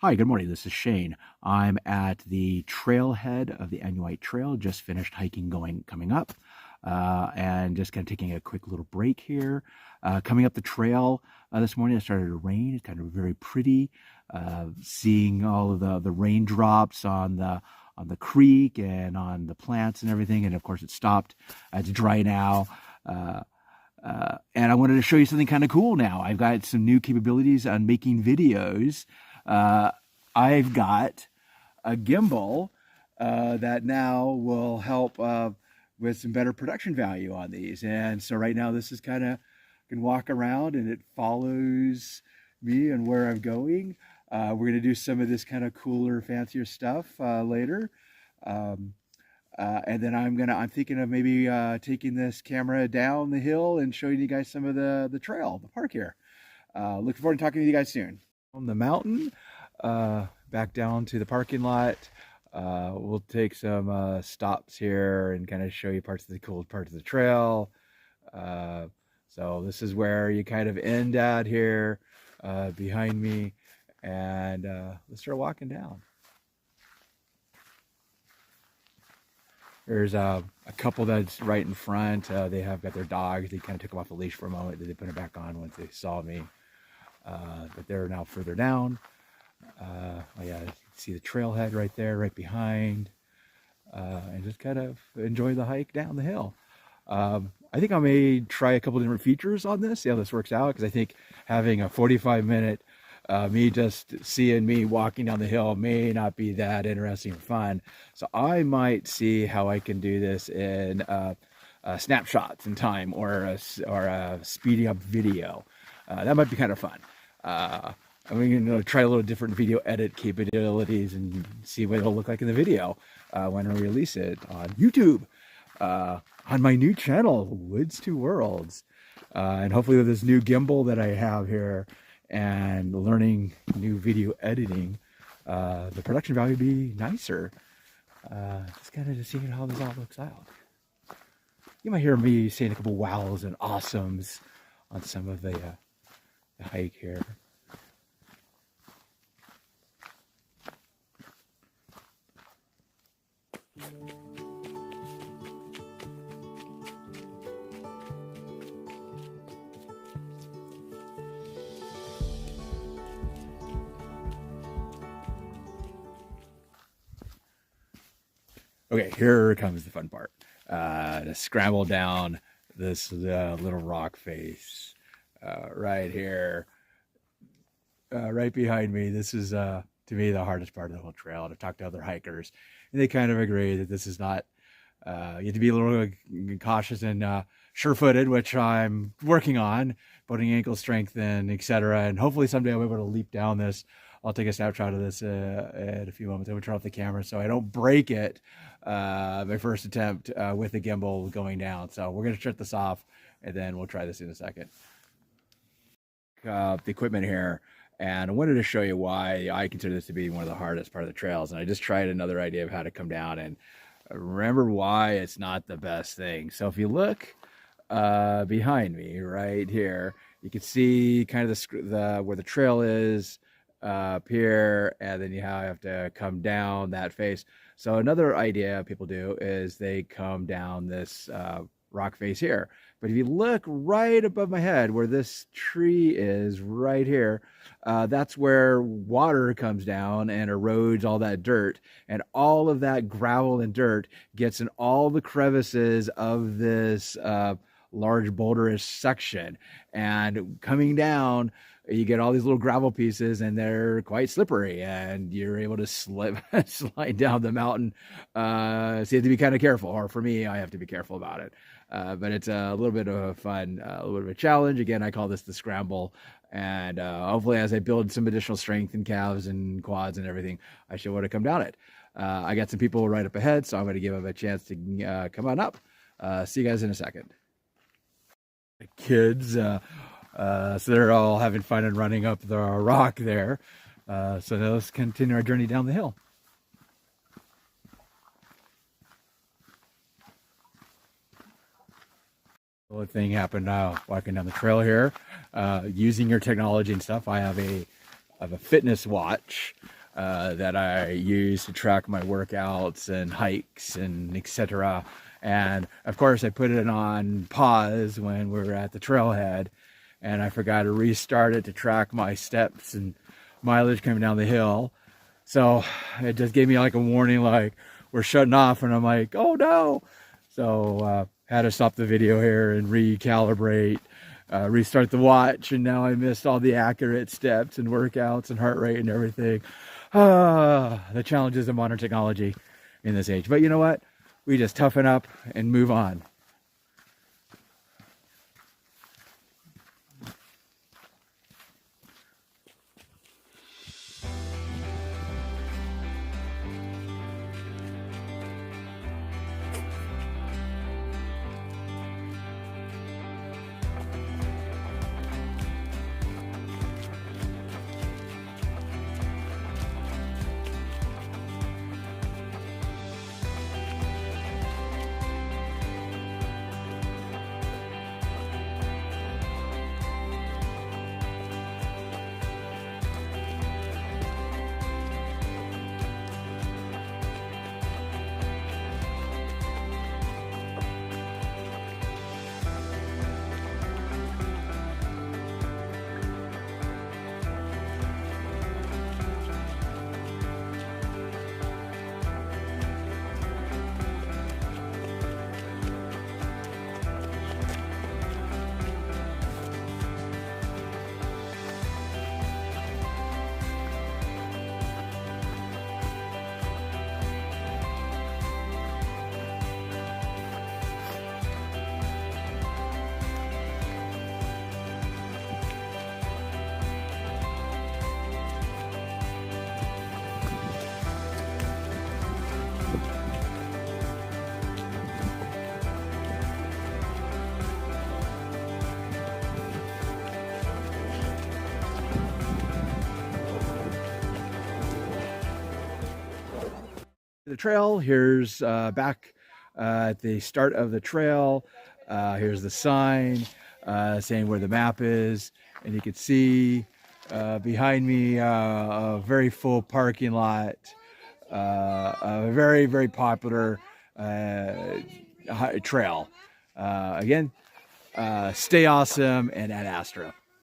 Hi, good morning. This is Shane. I'm at the trailhead of the White Trail. Just finished hiking coming up, and just kind of taking a quick little break here. Coming up the trail this morning, it started to rain. It's kind of very pretty. Seeing all of the raindrops on the creek and on the plants and everything. And of course, it stopped. It's dry now. And I wanted to show you something kind of cool now. I've got some new capabilities on making videos. I've got a gimbal that now will help with some better production value on these. And so right now this is kind of, can walk around and it follows me and where I'm going. We're going to do some of this kind of cooler, fancier stuff later. And then I'm thinking of maybe taking this camera down the hill and showing you guys some of the trail, the park here. Looking forward to talking to you guys soon. On the mountain, back down to the parking lot. We'll take some stops here and kind of show you parts of the cool parts of the trail. So this is where you kind of end at here behind me, and let's start walking down. There's a couple that's right in front. They have got their dogs. They kind of took them off the leash for a moment. Then they put it back on once they saw me. But they're now further down. Oh yeah, you can see the trailhead right there, right behind. And just kind of enjoy the hike down the hill. I think I may try a couple different features on this, see how this works out, because I think having a 45-minute me just seeing me walking down the hill may not be that interesting or fun. So I might see how I can do this in snapshots in time, or a speeding up video. That might be kind of fun. I'm going to try a little different video edit capabilities and see what it'll look like in the video when I release it on YouTube, on my new channel, Woods to Worlds. And hopefully with this new gimbal that I have here and learning new video editing, the production value will be nicer. Just kind of just seeing how this all looks out. You might hear me saying a couple wows and awesomes on some of the hike here. Okay, here comes the fun part. To scramble down this little rock face right here, right behind me. This is, to me, the hardest part of the whole trail. And I've talked to other hikers, and they kind of agree that this is not, you have to be a little cautious and sure-footed, which I'm working on, putting ankle strength in, etc. And hopefully someday I'll be able to leap down this. I'll take a snapshot of this in a few moments. I'm gonna turn off the camera so I don't break it my first attempt with the gimbal going down. So we're gonna shut this off and then we'll try this in a second. The equipment here, and I wanted to show you why I consider this to be one of the hardest part of the trails. And I just tried another idea of how to come down and remember why it's not the best thing. So if you look behind me right here, you can see kind of the where the trail is up here, and then you have to come down that face. So another idea people do is they come down this rock face here. But if you look right above my head where this tree is right here, that's where water comes down and erodes all that dirt, and all of that gravel and dirt gets in all the crevices of this large boulderish section. And coming down, you get all these little gravel pieces, and they're quite slippery, and you're able to slide down the mountain. So you have to be kind of careful, or for me, I have to be careful about it. But it's a little bit of fun, a little bit of a challenge. Again, I call this the scramble. And hopefully as I build some additional strength in calves and quads and everything, I should want to come down it. I got some people right up ahead, so I'm going to give them a chance to come on up. See you guys in a second. Kids, so they're all having fun and running up the rock there. So now let's continue our journey down the hill. One thing happened walking down the trail here, using your technology and stuff. I have a a fitness watch that I use to track my workouts and hikes and etc. And of course I put it on pause when we were at the trailhead, and I forgot to restart it to track my steps and mileage coming down the hill. So it just gave me like a warning, like we're shutting off, and I'm like, oh no. So had to stop the video here and recalibrate, restart the watch, and now I missed all the accurate steps and workouts and heart rate and everything. The challenges of modern technology in this age. But you know what? We just toughen up and move on. The trail, here's back at the start of the trail. Here's the sign saying where the map is, and you can see behind me a very full parking lot, a very, very popular trail. Again, stay awesome and Ad Astra.